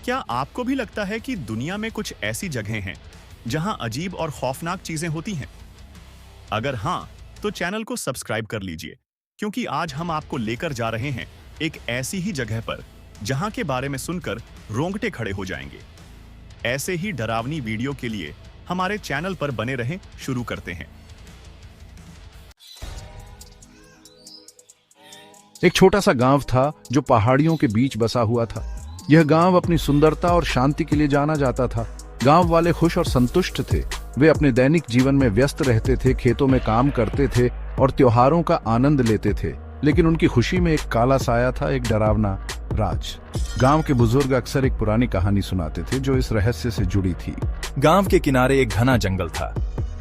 क्या आपको भी लगता है कि दुनिया में कुछ ऐसी जगहें हैं जहां अजीब और खौफनाक चीजें होती हैं? अगर हां, तो चैनल को सब्सक्राइब कर लीजिए, क्योंकि आज हम आपको लेकर जा रहे हैं एक ऐसी ही जगह पर जहां के बारे में सुनकर रोंगटे खड़े हो जाएंगे। ऐसे ही डरावनी वीडियो के लिए हमारे चैनल पर बने रहें। शुरू करते हैं। एक छोटा सा गांव था जो पहाड़ियों के बीच बसा हुआ था। यह गांव अपनी सुंदरता और शांति के लिए जाना जाता था। गांव वाले खुश और संतुष्ट थे। वे अपने दैनिक जीवन में व्यस्त रहते थे, खेतों में काम करते थे और त्योहारों का आनंद लेते थे। लेकिन उनकी खुशी में एक काला साया था, एक डरावना राज। गांव के बुजुर्ग अक्सर एक पुरानी कहानी सुनाते थे जो इस रहस्य से जुड़ी थी। गांव के किनारे एक घना जंगल था।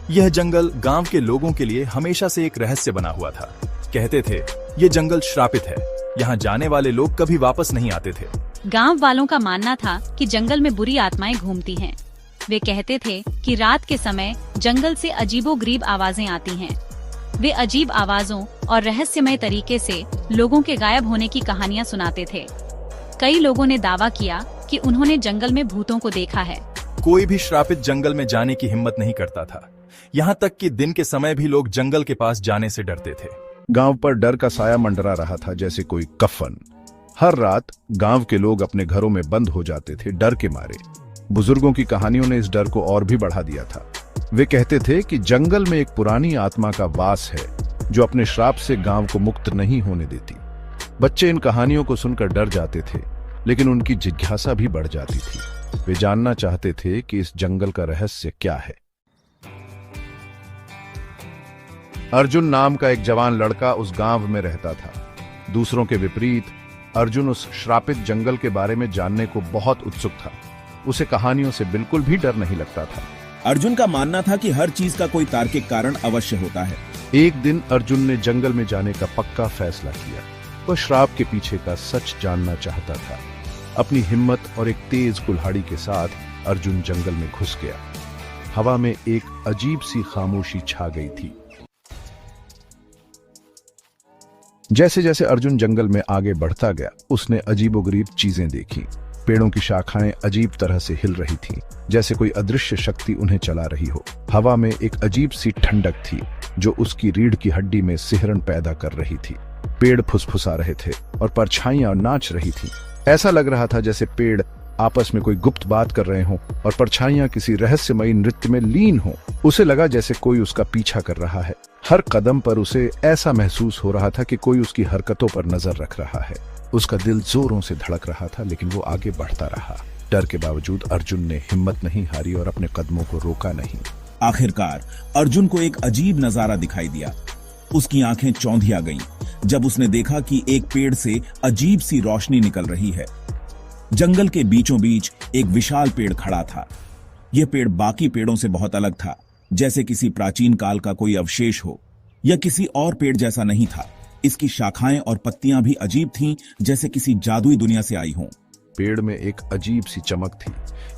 यह जंगल गांव के लोगों के लिए हमेशा से एक रहस्य बना हुआ था। कहते थे, ये जंगल श्रापित है, यहाँ जाने वाले लोग कभी वापस नहीं आते थे। गांव वालों का मानना था कि जंगल में बुरी आत्माएं घूमती हैं। वे कहते थे कि रात के समय जंगल से अजीबोगरीब आवाजें आती हैं। वे अजीब आवाजों और रहस्यमय तरीके से लोगों के गायब होने की कहानियां सुनाते थे। कई लोगों ने दावा किया कि उन्होंने जंगल में भूतों को देखा है। कोई भी श्रापित जंगल में जाने की हिम्मत नहीं करता था। यहाँ तक कि दिन के समय भी लोग जंगल के पास जाने से डरते थे। गांव पर डर का साया मंडरा रहा था, जैसे कोई कफन। हर रात गांव के लोग अपने घरों में बंद हो जाते थे, डर के मारे। बुजुर्गों की कहानियों ने इस डर को और भी बढ़ा दिया था। वे कहते थे कि जंगल में एक पुरानी आत्मा का वास है जो अपने श्राप से गांव को मुक्त नहीं होने देती। बच्चे इन कहानियों को सुनकर डर जाते थे, लेकिन उनकी जिज्ञासा भी बढ़ जाती थी। वे जानना चाहते थे कि इस जंगल का रहस्य क्या है। अर्जुन नाम का एक जवान लड़का उस गांव में रहता था। दूसरों के विपरीत अर्जुन उस श्रापित जंगल के बारे में जानने को बहुत उत्सुक था। उसे कहानियों से बिल्कुल भी डर नहीं लगता था। अर्जुन का मानना था कि हर चीज का कोई तार्किक कारण अवश्य होता है। एक दिन अर्जुन ने जंगल में जाने का पक्का फैसला किया। वह श्राप के पीछे का सच जानना चाहता था। अपनी हिम्मत और एक तेज कुल्हाड़ी के साथ अर्जुन जंगल में घुस गया। हवा में एक अजीब सी खामोशी छा गई थी। जैसे जैसे अर्जुन जंगल में आगे बढ़ता गया, उसने अजीबोगरीब चीजें देखी। पेड़ों की शाखाएं अजीब तरह से हिल रही थीं, जैसे कोई अदृश्य शक्ति उन्हें चला रही हो। हवा में एक अजीब सी ठंडक थी जो उसकी रीढ़ की हड्डी में सिहरन पैदा कर रही थी। पेड़ फुसफुसा रहे थे और परछाइयां नाच रही थीं। ऐसा लग रहा था जैसे पेड़ आपस में कोई गुप्त बात कर रहे हों और परछाइयां किसी रहस्यमयी नृत्य में लीन हों। उसे लगा जैसे कोई उसका पीछा कर रहा है। हर कदम पर उसे ऐसा महसूस हो रहा था कि कोई उसकी हरकतों पर नजर रख रहा है। उसका दिल जोरों से धड़क रहा था, लेकिन वो आगे बढ़ता रहा। डर के बावजूद अर्जुन ने हिम्मत नहीं हारी और अपने कदमों को रोका नहीं। आखिरकार अर्जुन को एक अजीब नजारा दिखाई दिया। उसकी आंखें चौंधिया गईं जब उसने देखा कि एक पेड़ से अजीब सी रोशनी निकल रही है। जंगल के बीचों बीच एक विशाल पेड़ खड़ा था। यह पेड़ बाकी पेड़ों से बहुत अलग था, जैसे किसी प्राचीन काल का कोई अवशेष हो या किसी और पेड़ जैसा नहीं था। इसकी शाखाएं और पत्तियां भी अजीब थीं, जैसे किसी जादुई दुनिया से आई हों। पेड़ में एक अजीब सी चमक थी।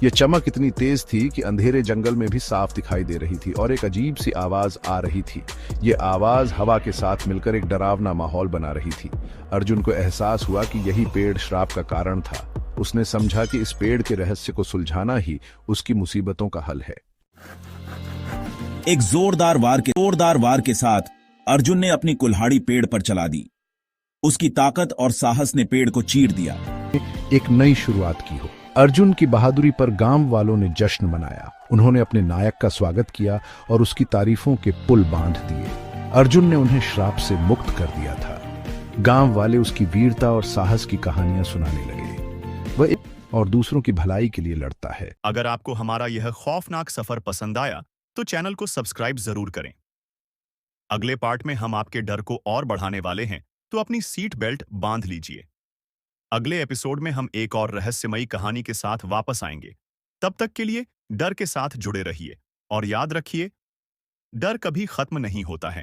यह चमक इतनी तेज थी कि अंधेरे जंगल में भी साफ दिखाई दे रही थी और एक अजीब सी आवाज आ रही थी। यह आवाज हवा के साथ मिलकर एक डरावना माहौल बना रही थी। अर्जुन को एहसास हुआ कि यही पेड़ श्राप का कारण था। उसने समझा कि इस पेड़ के रहस्य को सुलझाना ही उसकी मुसीबतों का हल है। एक जोरदार वार के साथ अर्जुन ने अपनी कुल्हाड़ी पेड़ पर चला दी। उसकी ताकत और साहस ने पेड़ को चीर दिया। एक नई शुरुआत की हो। अर्जुन की बहादुरी पर गांव वालों ने जश्न मनाया। उन्होंने अपने नायक का स्वागत किया और उसकी तारीफों के पुल बांध दिए। अर्जुन ने उन्हें श्राप से मुक्त कर दिया था। गांव वाले उसकी वीरता और साहस की कहानियां सुनाने लगे। वह और दूसरों की भलाई के लिए लड़ता है। अगर आपको हमारा यह खौफनाक सफर पसंद आया तो चैनल को सब्सक्राइब जरूर करें। अगले पार्ट में हम आपके डर को और बढ़ाने वाले हैं, तो अपनी सीट बेल्ट बांध लीजिए। अगले एपिसोड में हम एक और रहस्यमयी कहानी के साथ वापस आएंगे। तब तक के लिए डर के साथ जुड़े रहिए और याद रखिए, डर कभी खत्म नहीं होता है।